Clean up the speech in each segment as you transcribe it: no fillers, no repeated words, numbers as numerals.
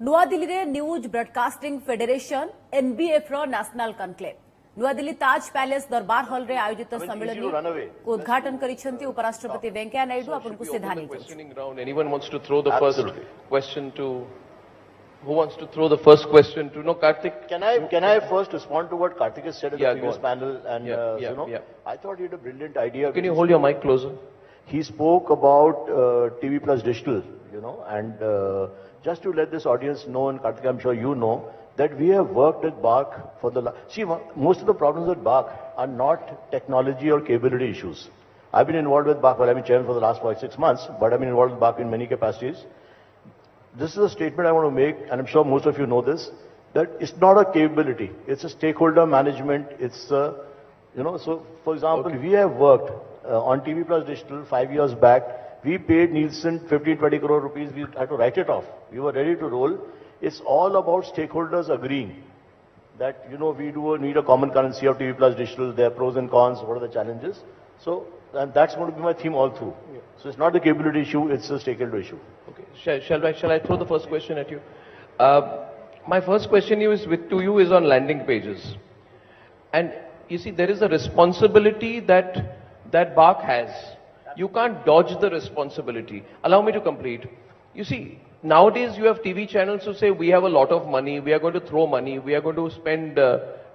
नुआदिल्ली रे news broadcasting federation NBF रो national conclave नुआदिल्ली ताज palace दरबार hall रे आयोजित सम्मेलन को उद्घाटन करिसेंती उपराष्ट्रपति वेंकैया नायडू आपन को सीधा नहीं Anyone wants to throw the first question to who wants to throw the first question to no Karthik? Can I first respond to what Karthik has said in the previous panel? And I thought he had a brilliant idea. Can you hold your mic closer? He spoke about TV plus digital, and just to let this audience know, and Karthik, I'm sure you know, that we have worked with BARC for see, most of the problems with BARC are not technology or capability issues. I've been involved with BARC, well, I've been chairman for the last 6 months, but I've been involved with BARC in many capacities. This is a statement I want to make, and I'm sure most of you know this, that it's not a capability. It's a stakeholder management. It's, so for example, we have worked on TV plus digital 5 years back. We paid Nielsen 15-20 crore rupees. We had to write it off. We were ready to roll. It's all about stakeholders agreeing that, we do need a common currency of TV plus digital. There are pros and cons. What are the challenges? So, and that's going to be my theme all through. Yeah. So it's not the capability issue. It's a stakeholder issue. Okay. Shall I throw the first question at you? My first question to you is on landing pages. And you see, there is a responsibility that BARC has. You can't dodge the responsibility. Allow me to complete. You see, nowadays you have TV channels who say, we have a lot of money, we are going to throw money, we are going to spend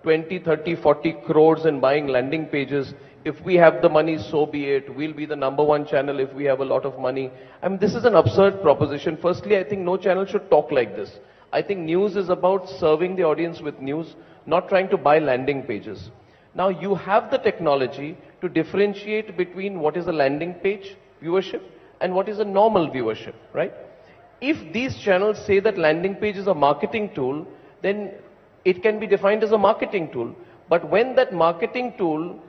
20, 30, 40 crores in buying landing pages. If we have the money, so be it. We'll be the #1 channel if we have a lot of money. I mean, this is an absurd proposition. Firstly, I think no channel should talk like this. I think news is about serving the audience with news, not trying to buy landing pages. Now, you have the technology to differentiate between what is a landing page viewership and what is a normal viewership, right? If these channels say that landing page is a marketing tool, then it can be defined as a marketing tool. But when that marketing tool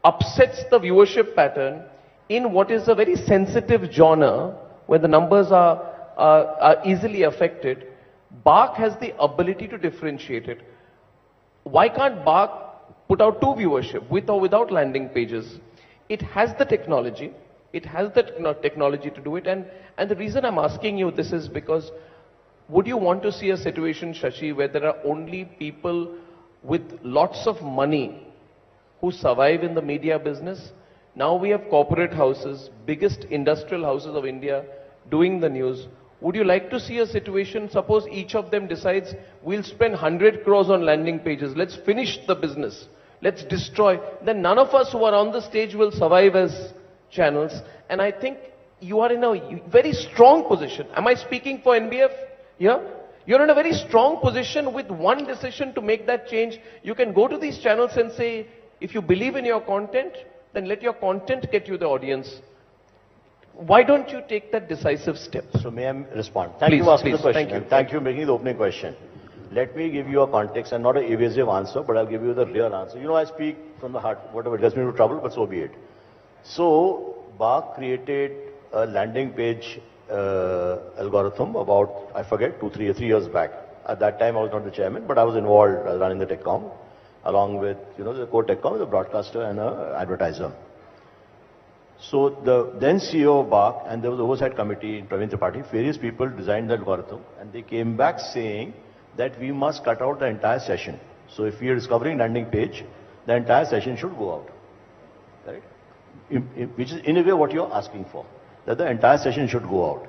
upsets the viewership pattern in what is a very sensitive genre, where the numbers are easily affected, BARC has the ability to differentiate it. Why can't BARC put out two viewership, with or without landing pages? It has the technology. It has the technology to do it. And the reason I'm asking you this is because would you want to see a situation, Shashi, where there are only people with lots of money who survive in the media business? Now we have corporate houses, biggest industrial houses of India doing the news. Would you like to see a situation, suppose each of them decides, we'll spend 100 crores on landing pages, let's finish the business, let's destroy, then none of us who are on the stage will survive as channels. And I think you are in a very strong position. Am I speaking for NBF? Yeah? You're in a very strong position with one decision to make that change. You can go to these channels and say, if you believe in your content, then let your content get you the audience. Why don't you take that decisive step? So may I respond? Thank you for asking the question. Thank you for making the opening question. Let me give you a context and not an evasive answer, but I'll give you the real answer. I speak from the heart, whatever gets me into trouble, but so be it. So, BARC created a landing page algorithm about, I forget, 3 years back. At that time, I was not the chairman, but I was involved running the TechCom, along with, the core TechCom, the broadcaster and an advertiser. So the then CEO of BARC, and there was an oversight committee in Praveen Tripathi, various people designed the algorithm, and they came back saying that we must cut out the entire session. So if we are discovering landing page, the entire session should go out, right? Which is in a way what you're asking for, that the entire session should go out.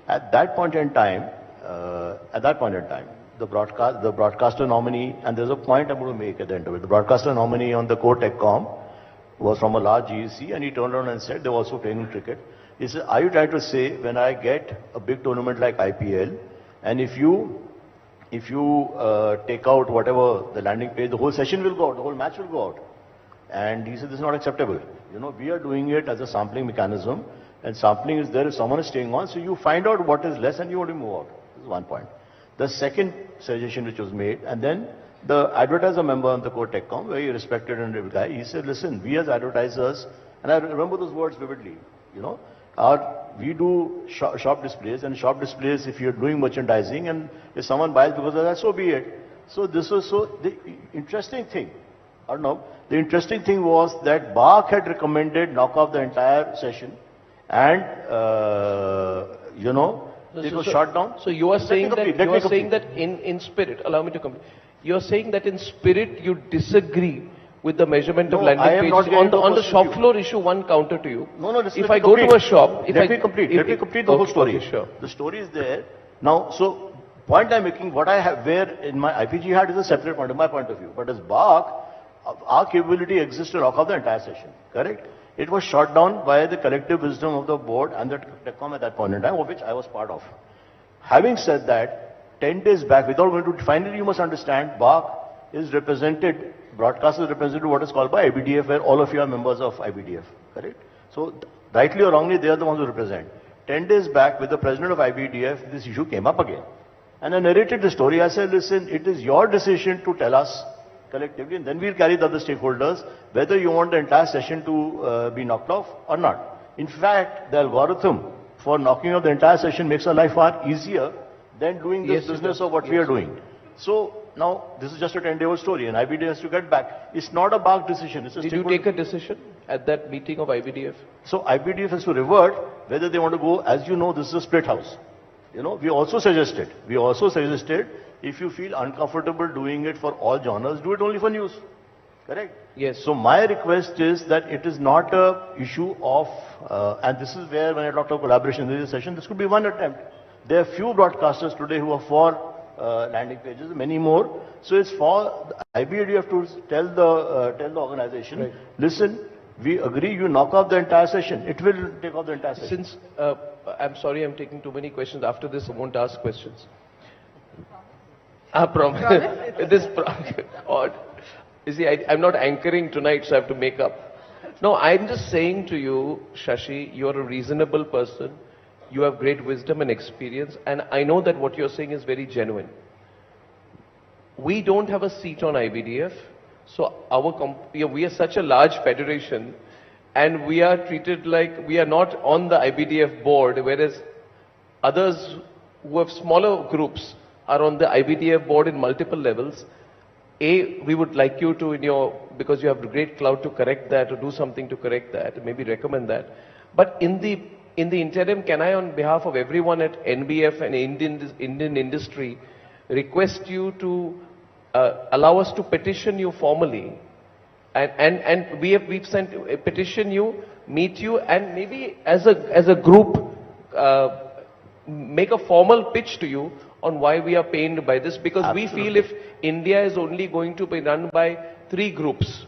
At that point in time, the broadcaster nominee, and there's a point I'm going to make at the end of it, the broadcaster nominee on the core TechCom was from a large GEC, and he turned around and said, they were also playing cricket. He said, are you trying to say, when I get a big tournament like IPL, and if you take out whatever the landing page, the whole session will go out, the whole match will go out. And he said, this is not acceptable. We are doing it as a sampling mechanism, and sampling is there if someone is staying on, so you find out what is less and you want to move out. This is one point. The second suggestion which was made, and then the advertiser member on the core TechCom, very respected and able guy, he said, listen, we as advertisers, and I remember those words vividly, we do shop displays, and shop displays, if you're doing merchandising, and if someone buys because of that, so be it. So this was the interesting thing. I don't know. The interesting thing was that BARC had recommended knock off the entire session, and, It was shot down. So you are saying that Let me complete. in spirit, allow me to complete. You are saying that in spirit you disagree with the measurement of No, landing I am not pages. getting to a On the question shop with you. floor issue, one counter to you. No, listen, if let I me go to complete. a shop, Let me complete the whole story. Okay, sure. The story is there. Now, so point I'm making, what I have, where in my IPG hat is a separate point, of my point of view. But as BARC, our capability exists to knock off the entire session, correct? It was shot down by the collective wisdom of the board and the TECOM at that point in time, of which I was part of. Having said that, 10 days back, without going to, finally you must understand, BARC is represented, broadcast is represented what is called by IBDF, where all of you are members of IBDF, correct? So, rightly or wrongly, they are the ones who represent. 10 days back, with the president of IBDF, this issue came up again. And I narrated the story. I said, listen, it is your decision to tell us collectively, and then we'll carry the other stakeholders, whether you want the entire session to be knocked off or not. In fact, the algorithm for knocking off the entire session makes our life far easier than doing this business of what we are doing. So, now, this is just a 10-day-old story, and IBDF has to get back. It's not a BARC decision. It's a Did you take a decision at that meeting of IBDF? So, IBDF has to revert whether they want to go. As you know, this is a split house. You know, we also suggested, if you feel uncomfortable doing it for all genres, do it only for news. Correct? Yes. So my request is that it is not a issue of, and this is where when I talked of collaboration in this session, this could be one attempt. There are few broadcasters today who are for landing pages, many more. So it's for the IBDF to tell the organization, right. Listen, we agree you knock off the entire session. It will take off the entire session. Since, I'm sorry I'm taking too many questions. After this, I won't ask questions. I promise. Odd. You see, I'm not anchoring tonight, so I have to make up. No, I'm just saying to you, Shashi, you're a reasonable person. You have great wisdom and experience, and I know that what you're saying is very genuine. We don't have a seat on IBDF, so we are such a large federation, and we are treated like we are not on the IBDF board, whereas others who have smaller groups are on the IBDF board in multiple levels. We would like you to, because you have great clout, to correct that or do something to correct that, maybe recommend that. But in the interim, can I, on behalf of everyone at NBF and Indian industry, request you to allow us to petition you formally, and we've sent a petition you, meet you, and maybe as a group make a formal pitch to you on why we are pained by this, because we feel if India is only going to be run by 3 groups,